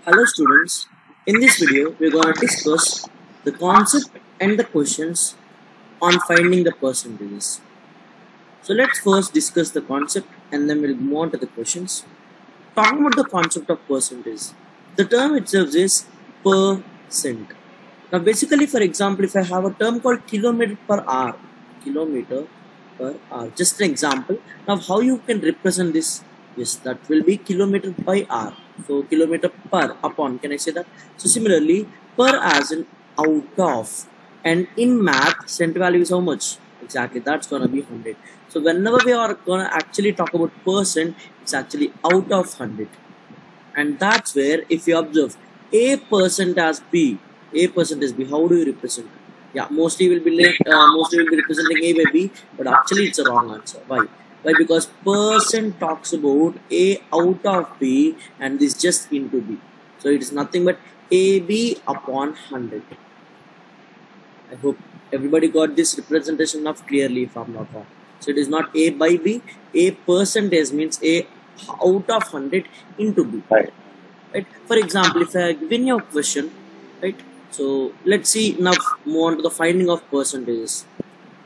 Hello students, in this video we are going to discuss the concept and the questions on finding the percentages. So let's first discuss the concept and then we'll move on to the questions. Talking about the concept of percentage, the term itself is percent. Now basically, for example, if I have a term called kilometer per hour, just an example. Now how you can represent this? Yes, that will be kilometer by hour. So kilometer per upon, can I say that? So similarly, per as in out of, and in math, cent value is how much? Exactly, that's gonna be 100. So whenever we are gonna actually talk about percent, it's actually out of 100. And that's where if you observe a percent as b, a percent is b, how do you represent? Yeah, mostly will be representing a by b, but actually it's a wrong answer. Why? Because percent talks about a out of b and this just into b, so it is nothing but ab upon 100. I hope everybody got this representation of clearly, if I'm not wrong. So it is not a by b. A percentage means a out of 100 into b. Right. For example, if I given you a question, right? So let's see now. Move on to the finding of percentages,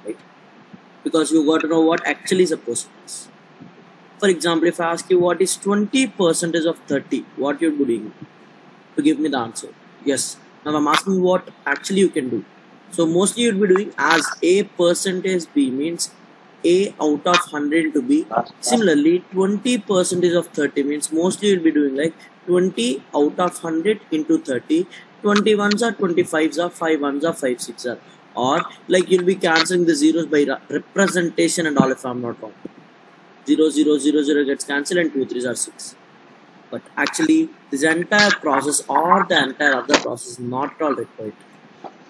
right? Because you got to know what actually is a percentage. For example, if I ask you what is 20% of 30, what you're doing to give me the answer? Yes. Now I'm asking what actually you can do. So mostly you'll be doing as a percentage b means a out of 100 to b. Similarly, 20% of 30 means mostly you'll be doing like 20 out of 100 into 30. 21s are 25s are 5 ones are 5 6 are, or like you'll be cancelling the zeros by representation and all, if I'm not wrong. 0 0 0 0 gets cancelled and 2 3s are 6. But actually this entire process or the entire other process is not at all required.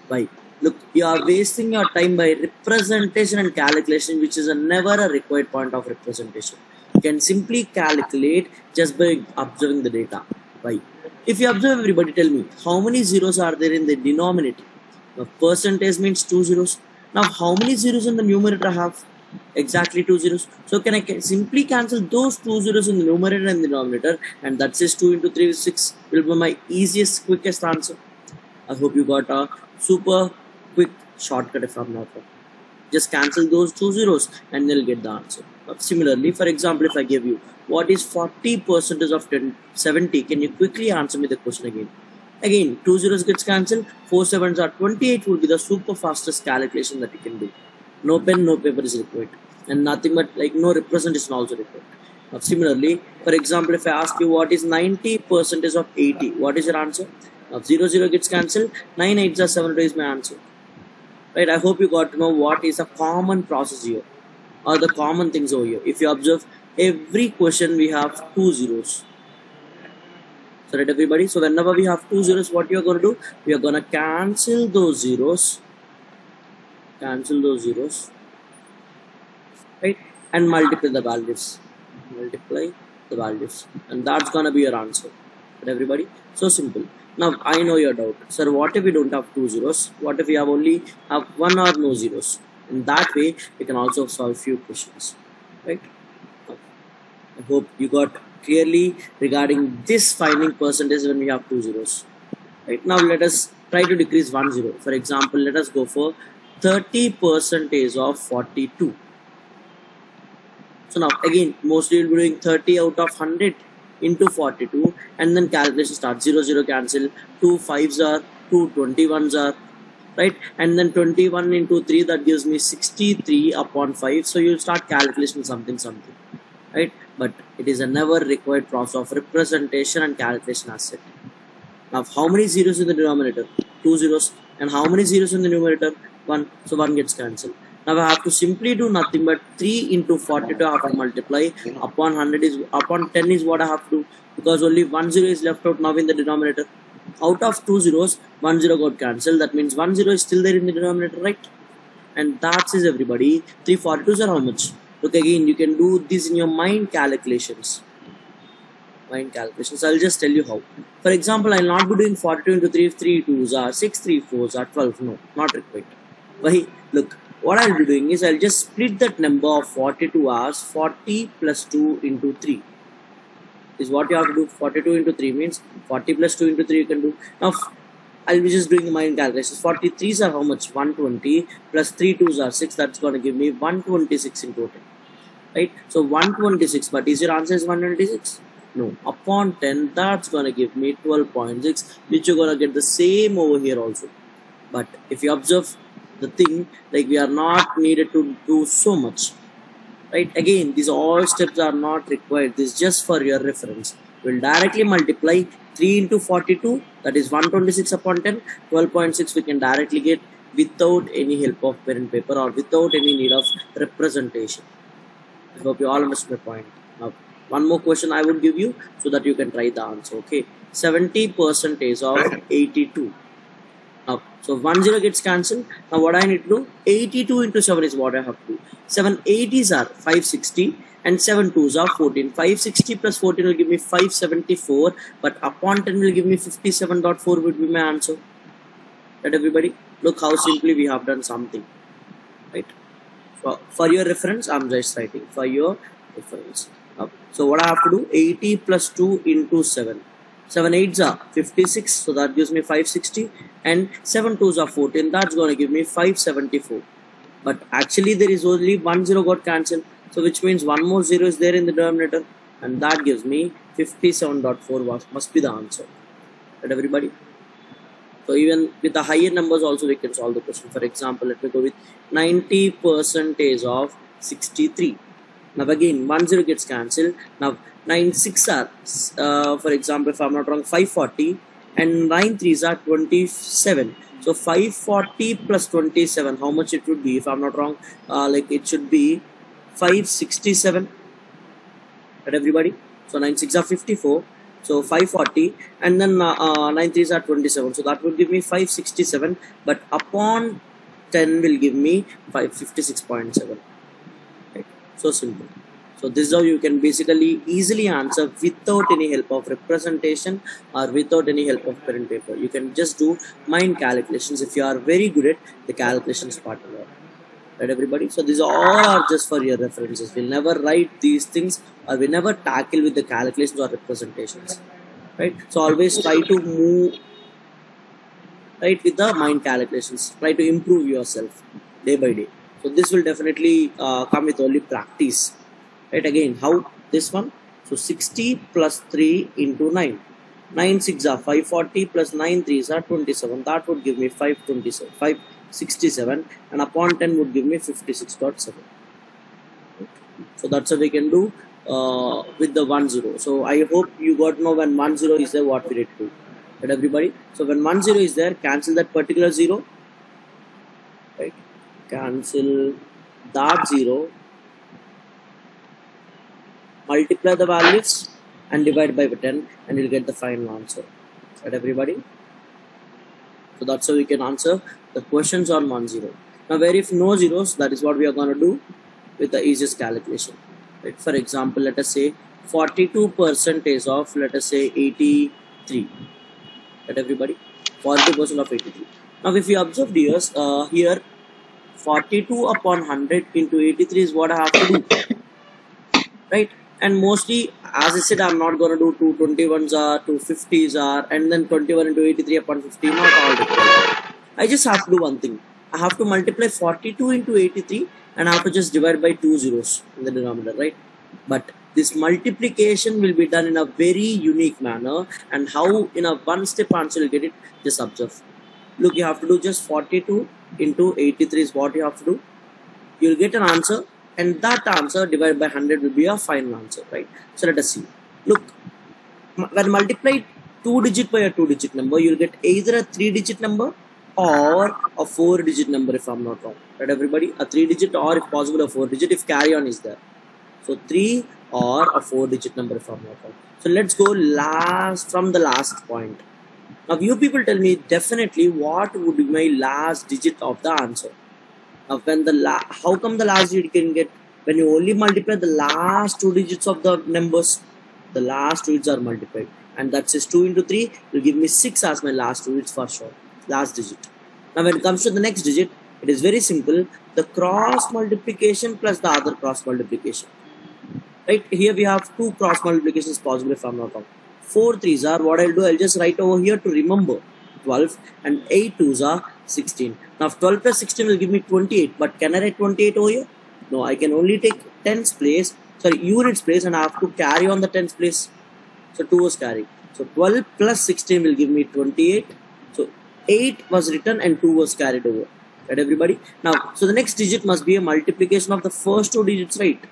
Why? Look, you are wasting your time by representation and calculation, which is never a required point of representation. You can simply calculate just by observing the data. Why? If you observe, everybody tell me, how many zeros are there in the denominator? Now, percentage means 2 zeros. Now, how many zeros in the numerator have? Exactly 2 zeros. So, can I simply cancel those 2 zeros in the numerator and the denominator, and that says 2 into 3 is 6 will be my easiest, quickest answer. I hope you got a super quick shortcut, if I'm not wrong. Just cancel those 2 zeros and they'll get the answer. Similarly, for example, if I give you what is 40% of 70, can you quickly answer me the question again? Again, 2 zeros gets cancelled, 4 sevens are 28 will be the super fastest calculation that you can do. No pen, no paper is required, and nothing but like no representation also required. Similarly, for example, if I ask you what is 90% of 80, what is your answer? Now 0 0 gets cancelled, 9 8s are 7 is my answer. Right, I hope you got to know what is a common process here or the common things over here. If you observe, every question we have 2 zeros. So right, everybody, so whenever we have 2 zeros, what you are going to do? We are going to cancel those zeros, right, and multiply the values, and that's going to be your answer. Right, everybody, so simple. Now I know your doubt, sir, what if we don't have 2 zeros? What if we have only have 1 or no zeros? In that way we can also solve few questions, right? I hope you got clearly regarding this finding percentage when we have 2 zeros. Right, now let us try to decrease 1 zero. For example, let us go for 30% of 42. So now again, mostly you'll be doing 30 out of 100 into 42, and then calculation starts. 0 0 cancel, 2 5s are, 2 21s are, right, and then 21 into 3, that gives me 63 upon 5. So you'll start calculation something, right? But it is a never required process of representation and calculation as set. Now how many zeros in the denominator? 2 zeros. And how many zeros in the numerator? 1. So 1 gets cancelled. Now I have to simply do nothing but 3 into 42 I have to multiply upon 100 is upon 10 is what I have to do, because only 1 zero is left out now in the denominator. Out of 2 zeros, 1 zero got cancelled. That means 1 zero is still there in the denominator, right? And that is everybody. 342s are how much? Look, again, you can do this in your mind calculations. I'll just tell you how. For example, I'll not be doing 42 into 3 if 3 2s are 6, 3 4s are 12. No, not required. Why? Look, what I'll be doing is I'll just split that number of 42 as 40 plus 2 into 3. is what you have to do. 42 into 3 means 40 plus 2 into 3 you can do. Now I'll be just doing the mind calculations. 43s are how much? 120 plus 3 2s are 6. That's going to give me 126 in total. Right? So 126, but is your answer is 126? No. Upon 10, that's going to give me 12.6, which you're going to get the same over here also. But if you observe the thing, like we are not needed to do so much. Right? Again, these all steps are not required. This is just for your reference. We'll directly multiply 3 into 42, that is 126 upon 10, 12.6 we can directly get without any help of pen and paper or without any need of representation. I hope you all understand the point. Now, one more question I would give you so that you can try the answer. Okay, 70% of 82. Now, so 10 gets cancelled. Now, what I need to do? 82 into 7 is what I have to do. 7 80s are 560 and 7 2s are 14. 560 plus 14 will give me 574, but upon 10 will give me 57.4 would be my answer. Right, everybody? Look how simply we have done something. Right? For your reference, I'm just writing for your reference. So what I have to do? 80 plus 2 into 7. 7 8s are 56, so that gives me 560, and 7 2s are 14. That's going to give me 574. But actually there is only 1 0 got cancelled, so which means one more 0 is there in the denominator, and that gives me 57.4 must be the answer. Right, everybody? So even with the higher numbers also we can solve the question. For example, let me go with 90% of 63. Now again 1 0 gets cancelled. Now 9 6 are for example, if I'm not wrong, 540, and 9 3s are 27. So 540 plus 27, how much it would be? If I'm not wrong, like it should be 567. Right, everybody? So 9 6 are 54. So 540, and then 9 3s are 27. So that will give me 567, but upon 10 will give me 556.7. Right? So simple. So this is how you can basically easily answer without any help of representation or without any help of pen and paper. You can just do mind calculations if you are very good at the calculations part of it. Right, everybody? So these all are just for your references. We'll never write these things, or we never tackle with the calculations or representations. Right? So always try to move right with the mind calculations. Try to improve yourself day by day. So this will definitely come with only practice. Right, again, how this one? So 60 plus 3 into 9. 9 6 are 540 plus 9 3s are 27. That would give me 527, 567, and upon 10 would give me 56.7. So that's how we can do with the 1 0. So I hope you got to know when 1 0 is there what we need to do. Right, everybody? So when 1 0 is there, cancel that particular 0. Right? Cancel that 0. Multiply the values and divide by 10, and you'll get the final answer. Right, everybody? So that's how we can answer the questions on 1 0. Now where if no zeros, that is what we are going to do with the easiest calculation. Right? For example, let us say 42% of, let us say, 83. Right, everybody? 42% of 83. Now if you observe here 42 upon 100 into 83 is what I have to do. Right? And mostly, as I said, I'm not going to do 221s are, 250s are, and then 21 into 83 upon 50, not all required. I just have to do one thing. I have to multiply 42 into 83, and I have to just divide by 2 zeros in the denominator, right? But this multiplication will be done in a very unique manner, and how in a one-step answer you'll get it, just observe. Look, you have to do just 42 into 83 is what you have to do. You'll get an answer, and that answer divided by 100 will be a final answer, right? So let us see. Look, when multiplied 2-digit by a 2-digit number, you'll get either a 3-digit number or a 4-digit number, if I'm not wrong. Right, everybody? A 3-digit or, if possible, a 4-digit if carry on is there. So 3 or a 4-digit number, if I'm not wrong. So let's go from the last point. Now you people tell me definitely what would be my last digit of the answer. Now when how come the last digit can get, when you only multiply the last 2 digits of the numbers, the last 2 digits are multiplied, and that says 2 into 3 will give me 6 as my last 2 digits for sure, last digit. Now when it comes to the next digit, it is very simple, the cross multiplication plus the other cross multiplication. right? Here we have two cross multiplications possible if I'm not wrong. 4 3s are, what I'll do, I'll just write over here to remember 12, and 8 2s are 16. Now 12 plus 16 will give me 28, but can I write 28 over here? No, I can only take units place, and I have to carry on the tens place. So 2 was carried. So 12 plus 16 will give me 28. So 8 was written and 2 was carried over. Right, everybody? Now, so the next digit must be a multiplication of the first two digits, right?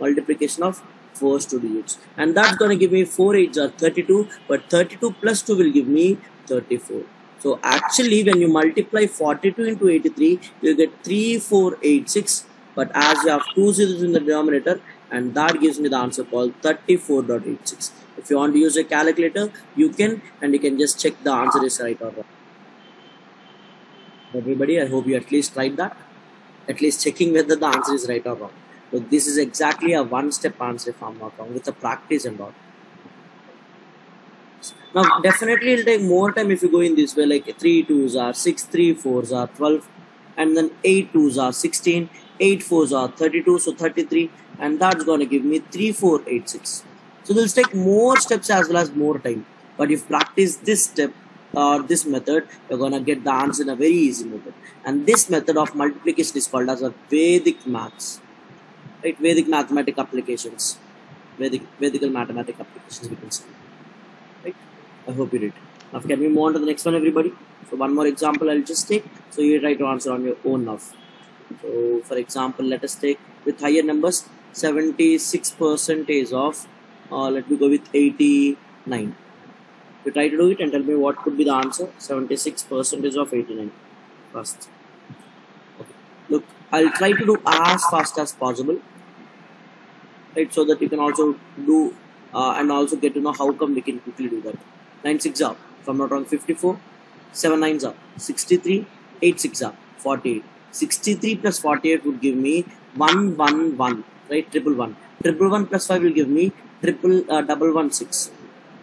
Multiplication of first two digits. And that's going to give me 4 8s are 32. But 32 plus 2 will give me 34. So actually, when you multiply 42 into 83, you get 3486. But as you have two zeros in the denominator, and that gives me the answer called 34.86. If you want to use a calculator, you can, and you can just check the answer is right or wrong. Everybody, I hope you at least tried that, at least checking whether the answer is right or wrong. So this is exactly a one-step answer if I'm not wrong, with the practice and all. Now definitely it'll take more time if you go in this way, like 3 2s are 6, 3 4s are 12, and then 8 2s are 16, 8 4s are 32, so 33, and that's going to give me 3486. So this will take more steps as well as more time. But if you practice this step or this method, you're going to get the answer in a very easy method. And this method of multiplication is called as a Vedic maths, right? Vedic mathematic applications, Vedical mathematic applications, we can say. Right? I hope you did. Now can we move on to the next one, everybody? So one more example I'll just take. So you try to answer on your own now. So for example, let us take with higher numbers, 76% of, let me go with 89. You try to do it and tell me what could be the answer. 76% of 89 first. Okay. Look, I'll try to do as fast as possible, right? So that you can also do and also get to know how come we can quickly do that. 9 6 are, if I'm not wrong, 54. 7 9s are 63. 8 6 are 48. 63 plus 48 would give me 111, right? Triple 1. Triple 1 plus 5 will give me double 1 6,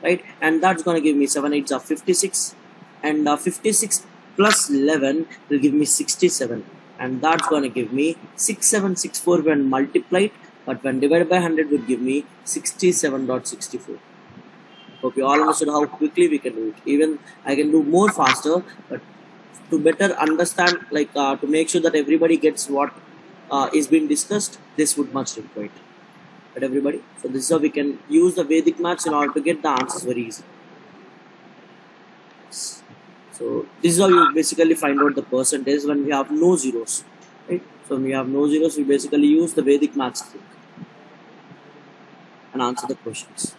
right? And that's going to give me 7 8s are 56, and 56 plus 11 will give me 67, and that's going to give me 6764 when multiplied, but when divided by 100 would give me 67.64. Hope you all understood how quickly we can do it. Even I can do more faster, but to better understand, like to make sure that everybody gets what is being discussed, this would much require. Right, everybody? So this is how we can use the Vedic maths in order to get the answers very easy. So this is how you basically find out the percentage when we have no zeros. Right? So when we have no zeros, we basically use the Vedic maths trick and answer the questions.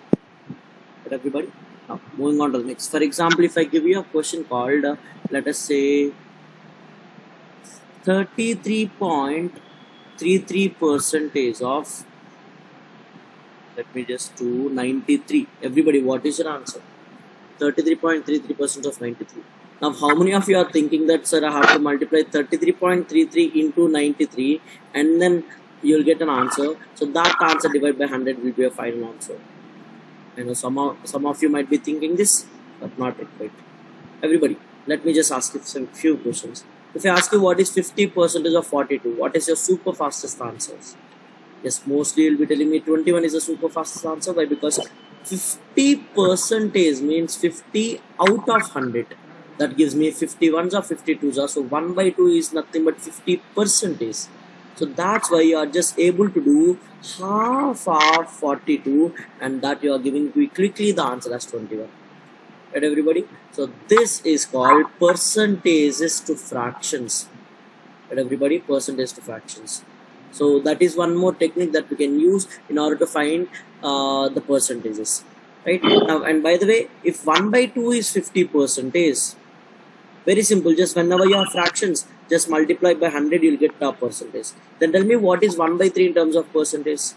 Right, everybody? Now moving on to the next. For example, if I give you a question called, let us say 33.33% of, let me just do 93. Everybody, what is your answer? 33.33% of 93. Now, how many of you are thinking that, sir, I have to multiply 33.33 into 93 and then you'll get an answer. So that answer divided by 100 will be a final answer. I know some of you might be thinking this, but not quite. Everybody, let me just ask you some few questions. If I ask you what is 50% of 42, what is your super fastest answers? Yes, mostly you'll be telling me 21 is a super fastest answer. Why? Because 50% means 50 out of 100. That gives me 51s or 52s. So 1 by 2 is nothing but 50%. So that's why you are just able to do half of 42, and that you are giving quickly the answer as 21. Right, everybody? So this is called percentages to fractions. Right, everybody? Percentage to fractions. So that is one more technique that we can use in order to find the percentages. Right? Now, and by the way, if 1 by 2 is 50%, very simple, just whenever you have fractions, just multiply by 100, you'll get a percentage. Then tell me what is 1 by 3 in terms of percentage.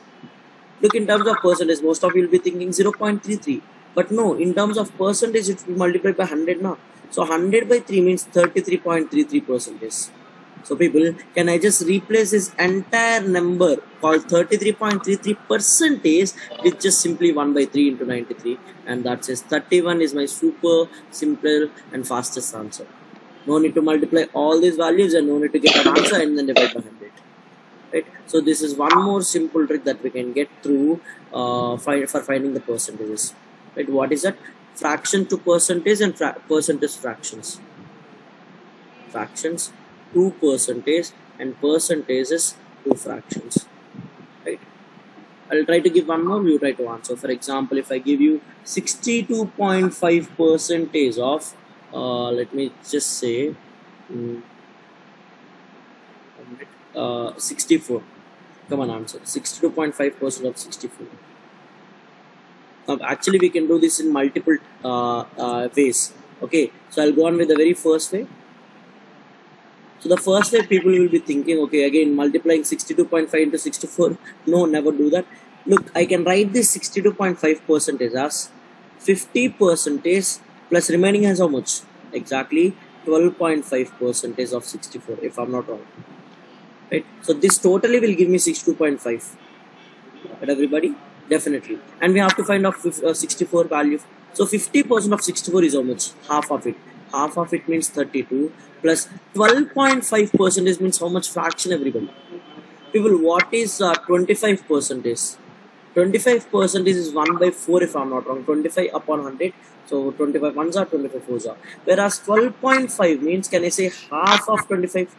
Look, in terms of percentage, most of you will be thinking 0.33. But no, in terms of percentage, it will multiply by 100 now. So 100 by 3 means 33.33%. So people, can I just replace this entire number called 33.33% with just simply 1 by 3 into 93, and that says 31 is my super simple and fastest answer. No need to multiply all these values and no need to get an answer and then divide by 100. right? So this is one more simple trick that we can get through for finding the percentages, right? What is that? Fraction to percentage and percentage fractions. Fractions to percentage and percentages to fractions, right? I'll try to give one more, you try to answer. For example, if I give you 62.5 percentage of let me just say 64. Come on, answer. 62.5% of 64. Now, actually, we can do this in multiple ways. Okay, so I'll go on with the very first way. So the first way people will be thinking, okay, again multiplying 62.5 into 64. No, never do that. Look, I can write this 62.5% as 50% plus remaining as how much? Exactly 12.5% of 64, if I'm not wrong. Right? So this totally will give me 62.5. Right, everybody? Definitely. And we have to find out 64 value. So 50% of 64 is how much? Half of it. Half of it means 32 plus 12.5% means how much fraction, everybody? People, what is 25%? 25% is 1 by 4 if I'm not wrong. 25 upon 100. So 25 ones are 25 fours are. Whereas 12.5 means, can I say half of 25?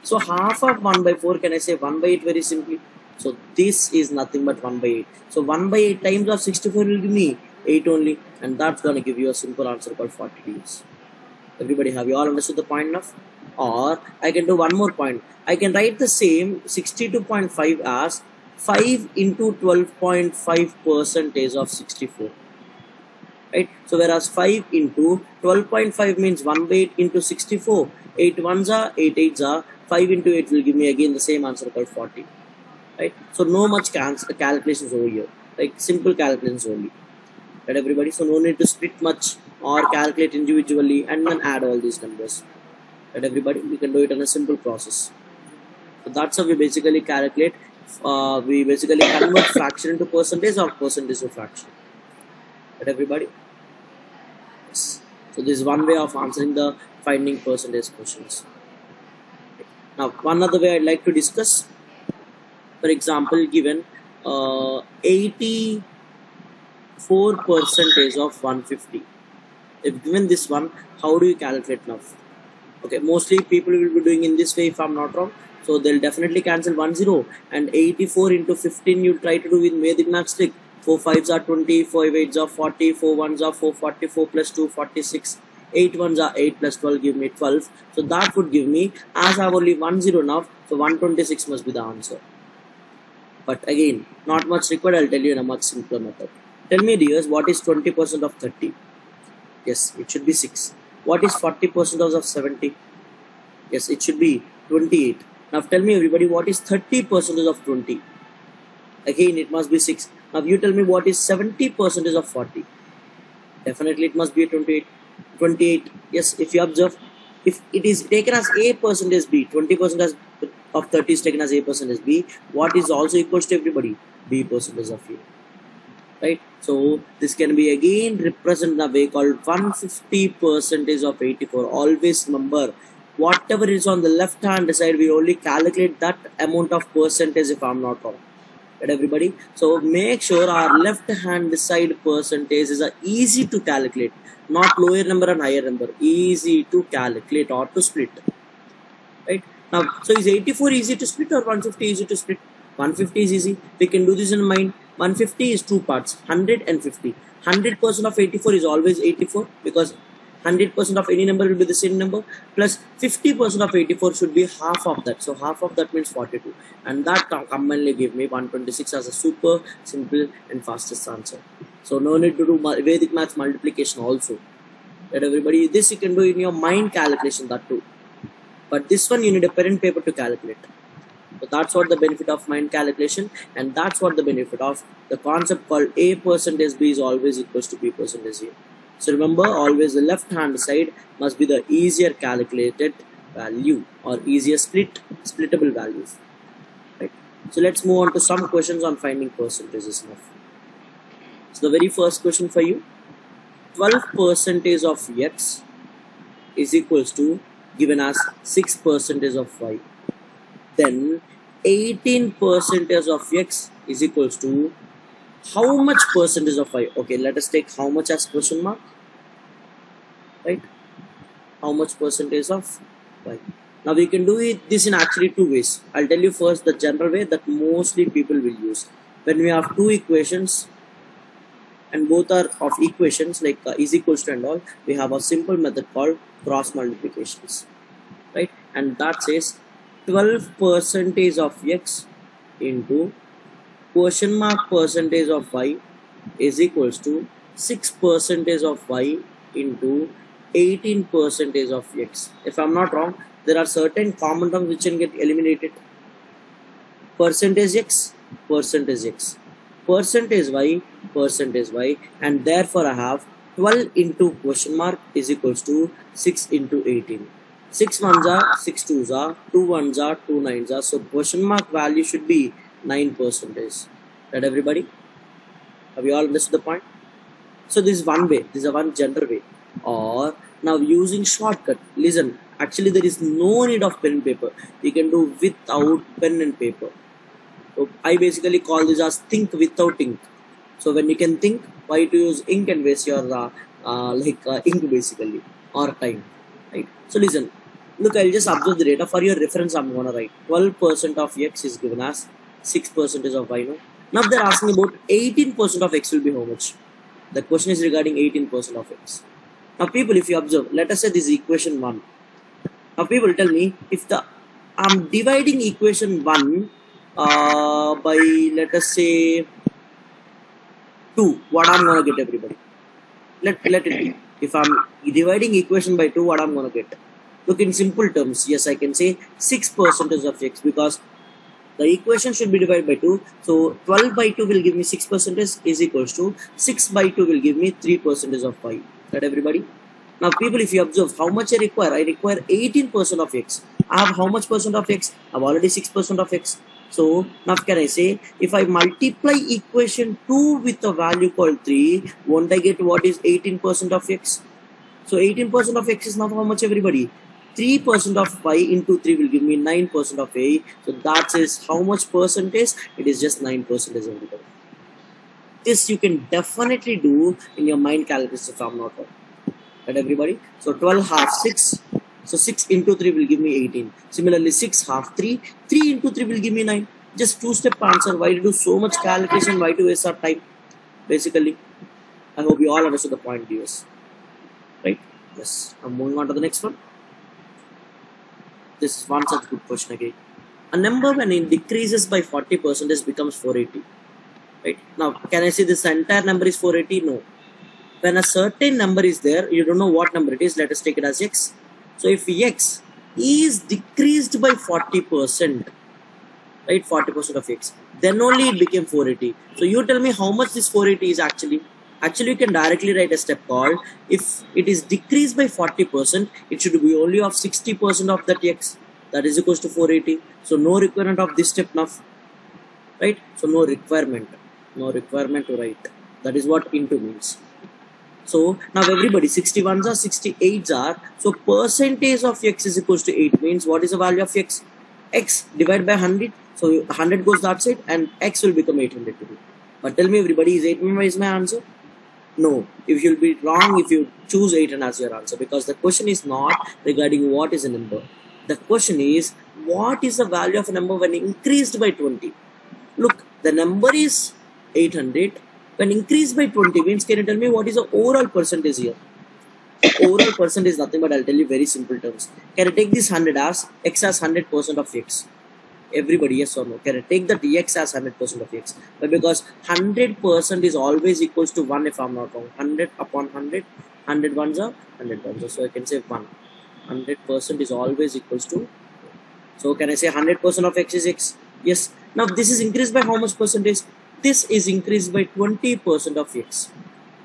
So half of 1 by 4, can I say 1 by 8 very simply? So this is nothing but 1 by 8. So 1 by 8 times of 64 will give me 8 only. And that's going to give you a simple answer called 40 degrees. Everybody, have you all understood the point enough? Or I can do one more point. I can write the same 62.5 as 5 into 12.5% of 64. Right? So whereas 5 into 12.5 means 1 by 8 into 64. 8 ones are 8 eights are 5 into 8 will give me again the same answer called 40. Right? So no much calculations over here. Like simple calculations only. Right, everybody? So no need to split much or calculate individually and then add all these numbers. Right, everybody? We can do it in a simple process. So that's how we basically calculate. We basically convert fraction into percentage or percentage to fraction. Right, everybody? Yes. So this is one way of answering the finding percentage questions. Now, one other way I'd like to discuss. For example, given 84% of 150. If given this one, how do you calculate now? Okay, mostly people will be doing in this way if I'm not wrong. So they'll definitely cancel 10 and 84 into 15 you try to do with Vedic math trick. 4 5s are 20, 4 8s are 40, 4 1s are 444 plus 2 46, 8 ones are 8 plus 12 give me 12. So that would give me, as I have only 10 now, so 126 must be the answer. But again, not much required. I'll tell you in a much simpler method. Tell me, dears, what is 20% of 30? Yes, it should be 6. What is 40% of 70? Yes, it should be 28. Now tell me, everybody, what is 30% of 20? Again, it must be 6. Now you tell me what is 70% of 40? Definitely it must be 28. 28. Yes, if you observe, if it is taken as A percentage B, 20% of 30 is taken as A percentage B, what is also equals to everybody? B percentage of A. Right? So this can be again represented in a way called 150% of 84. Always remember, whatever is on the left hand side, we only calculate that amount of percentage if I'm not wrong. Right, everybody? So make sure our left hand side percentage is easy to calculate, not lower number and higher number. Easy to calculate or to split. Right? Now, so is 84 easy to split or 150 easy to split? 150 is easy. We can do this in mind. 150 is two parts, 100 and 50. 100% of 84 is always 84 because 100% of any number will be the same number, plus 50% of 84 should be half of that. So half of that means 42. And that commonly give me 126 as a super simple and fastest answer. So no need to do Vedic maths multiplication also. Right, everybody? This you can do in your mind calculation, that too. But this one you need a pen and paper to calculate. So that's what the benefit of mind calculation, and that's what the benefit of the concept called A percentage B is always equals to B percentage A. So remember, always the left hand side must be the easier calculated value or easier splittable values. Right? So let's move on to some questions on finding percentages now. So the very first question for you, 12% of X is equals to given as 6% of Y. Then 18 percentage of x is equals to how much percentage of y? Okay, let us take how much as question mark, right? How much percentage of y? Now we can do this in actually two ways. I'll tell you first the general way that mostly people will use. When we have two equations and both are of equations like is equals to and all, we have a simple method called cross multiplications, right? And that says 12 percentage of x into question mark percentage of y is equals to 6 percentage of y into 18 percentage of x. If I'm not wrong, there are certain common terms which can get eliminated. Percentage x, percentage x, percentage y, and therefore I have 12 into question mark is equals to 6 into 18. 6 ones are 6 twos are 2 ones are 2 nines are, so question mark value should be 9 percentage. Right, everybody? Have you all understood the point? So this is one way, this is a one general way. Or now using shortcut, listen, actually there is no need of pen and paper. We can do without pen and paper. So I basically call this as think without ink. So when you can think, why to use ink and waste your ink basically or time, right? So listen, look, I'll just observe the data for your reference. I'm gonna write 12% of x is given as 6% of y. No? Now they're asking about 18% of x will be how much? The question is regarding 18% of x. Now people, if you observe, let us say this is equation 1. Now people tell me if I'm dividing equation 1 by let us say 2, what I'm gonna get, everybody? Let it be. If I'm dividing equation by 2, what I'm gonna get? Look, in simple terms, yes, I can say 6% of x because the equation should be divided by 2. So 12 by 2 will give me 6% is equals to 6 by 2 will give me 3% of y. Right, everybody? Now people, if you observe how much I require 18% of x. I have how much percent of x? I have already 6% of x. So now can I say if I multiply equation 2 with a value called 3, won't I get what is 18% of x? So 18% of x is now how much, everybody? 3% of y into 3 will give me 9% of a. So that is how much percentage? It is just 9%, everybody. This you can definitely do in your mind calculus if I'm not wrong. Right, everybody? So 12 half 6. So 6 into 3 will give me 18. Similarly, 6 half 3. 3 into 3 will give me 9. Just two-step answer. Why to do so much calculation? Why to waste our time? Basically, I hope you all understood the point, viewers. Right? Yes. I'm moving on to the next one. This is one such good question again. A number when it decreases by 40% becomes 480. Right? Now, can I say this entire number is 480? No. When a certain number is there, you don't know what number it is. Let us take it as x. So if x is decreased by 40%, right, 40% of x, then only it became 480. So you tell me how much this 480 is actually. Actually, you can directly write a step called if it is decreased by 40%, it should be only of 60% of that x. That is equals to 480. So no requirement of this step now, right? So no requirement to write. That is what into means. So now everybody 61s are 68s are. So percentage of x is equals to 8 means what is the value of x? X divided by 100. So 100 goes that side and x will become 800. But tell me, everybody, is 800 is my answer? No. If you'll be wrong if you choose 800 as your answer, because the question is not regarding what is a number. The question is what is the value of a number when increased by 20? Look, the number is 800. When increased by 20 means, can you tell me what is the overall percentage here? Overall percentage is nothing but I'll tell you very simple terms. Can I take this 100 as x as 100% of x? Everybody, yes or no? Can I take that x as 100% of x? But because 100% is always equals to 1 if I'm not wrong. 100 upon 100, 100 ones are 100 ones are. So I can say 1. 100% is always equals to. So can I say 100% of x is x? Yes. Now this is increased by how much percentage? This is increased by 20% of x.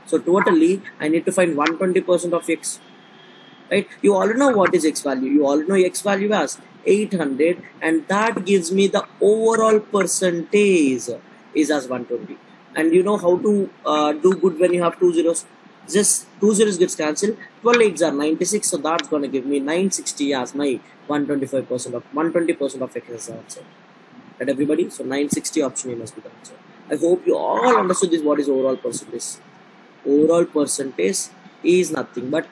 So totally, I need to find 120% of x. Right? You already know what is x value. You already know x value as 800, and that gives me the overall percentage is as 120. And you know how to do good when you have two zeros. Just two zeros gets cancelled. 12 8s are 96, so that's gonna give me 960 as my 120% of x as answer. Right, everybody? So 960 option A must be the answer. I hope you all understood this. What is overall percentage? Overall percentage is nothing but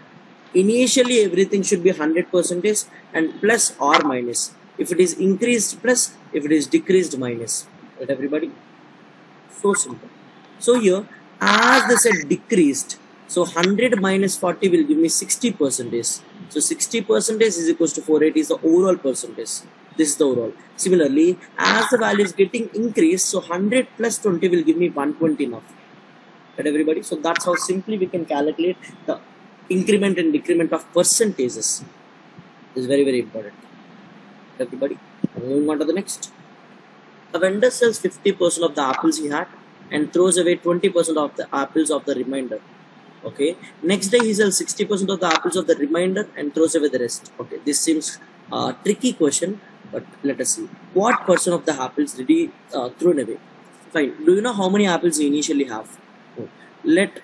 initially everything should be 100 percentage and plus or minus. If it is increased plus, if it is decreased minus. Right, everybody? So simple. So here, as they said decreased, so 100 minus 40 will give me 60 percentage. So 60 percentage is equals to 480 is the overall percentage. This is the overall. Similarly, as the value is getting increased, so 100 plus 20 will give me 120 now. Right, everybody? So that's how simply we can calculate the increment and decrement of percentages. This is very, very important. Everybody, moving on to the next. A vendor sells 50% of the apples he had and throws away 20% of the apples of the remainder. Okay. Next day he sells 60% of the apples of the remainder and throws away the rest. Okay. This seems a tricky question, but let us see. What percent of the apples did he throw away? Fine. Do you know how many apples he initially have? Let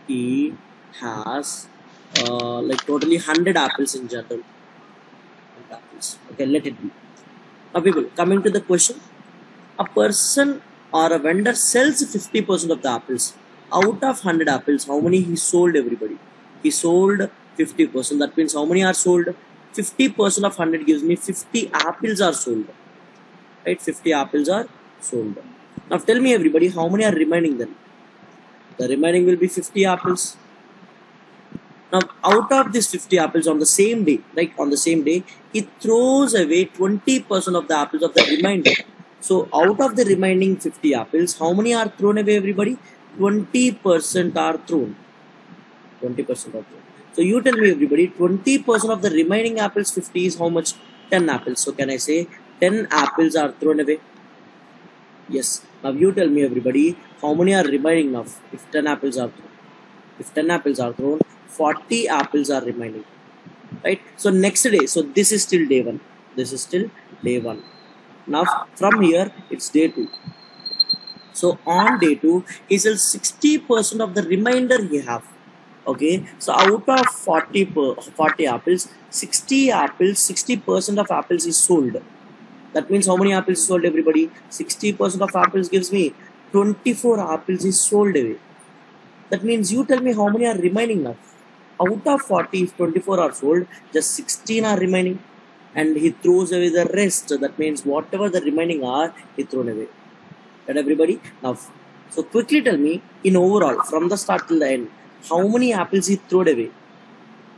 he has like totally 100 apples in general. Apples. Okay. Let it be. Now people, coming to the question, a person or a vendor sells 50% of the apples. Out of 100 apples, how many he sold, everybody? He sold 50%. That means how many are sold? 50% of 100 gives me 50 apples are sold. Right? 50 apples are sold. Now tell me, everybody, how many are remaining then? The remaining will be 50 apples. Now, out of these 50 apples on the same day, like on the same day, he throws away 20% of the apples of the remainder. So, out of the remaining 50 apples, how many are thrown away, everybody? 20% are thrown. 20% are thrown. So, you tell me, everybody, 20% of the remaining apples, 50 is how much? 10 apples. So, can I say 10 apples are thrown away? Yes. Now, you tell me, everybody, how many are remaining now if 10 apples are thrown? If 10 apples are thrown, 40 apples are remaining. Right? So next day, so this is still day 1. This is still day 1. Now from here, it's day 2. So on day 2, he sells 60% of the remainder he have. Okay. So out of 40 apples, 60 apples, 60% of apples is sold. That means how many apples is sold, everybody? 60% of apples gives me 24 apples is sold away. That means you tell me how many are remaining now. Out of 40, if 24 are sold, just 16 are remaining. And he throws away the rest. That means whatever the remaining are, he thrown away. Right, everybody? Now, so quickly tell me, in overall, from the start till the end, how many apples he thrown away?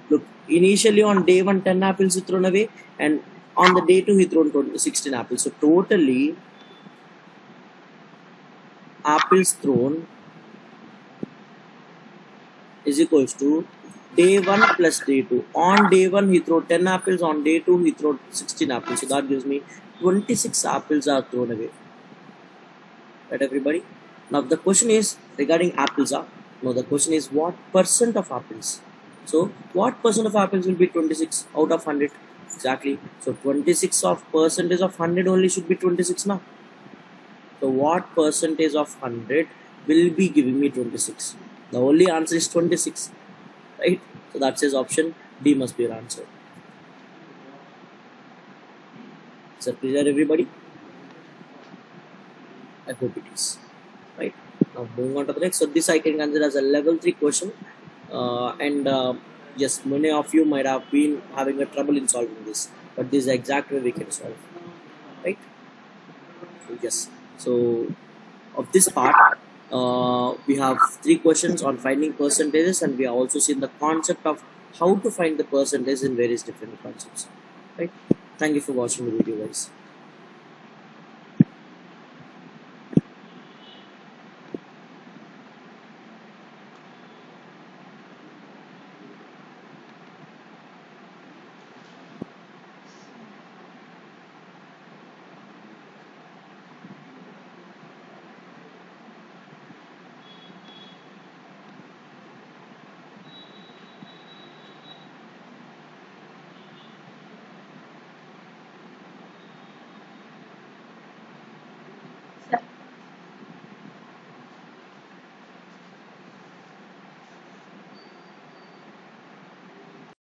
Look, initially on day 1, 10 apples he thrown away. And on the day 2, he thrown 16 apples. So totally, apples thrown is equals to day 1 plus day 2. On day 1 he threw 10 apples, on day 2 he threw 16 apples. So that gives me 26 apples are thrown away. Right, everybody? Now the question is regarding apples are. Now the question is what percent of apples? So what percent of apples will be 26 out of 100? Exactly. So 26 of percentage of 100 only should be 26 now. So what percentage of 100 will be giving me 26? The only answer is 26. Right? So that says option D must be your answer. Is that clear, everybody? I hope it is. Right? Now moving on to the next. So this I can consider as a level 3 question. Yes, many of you might have been having a trouble in solving this. But this is the exact way we can solve. Right? So yes. So of this part, we have 3 questions on finding percentages, and we have also seen the concept of how to find the percentage in various different concepts. Right? Thank you for watching the video, guys.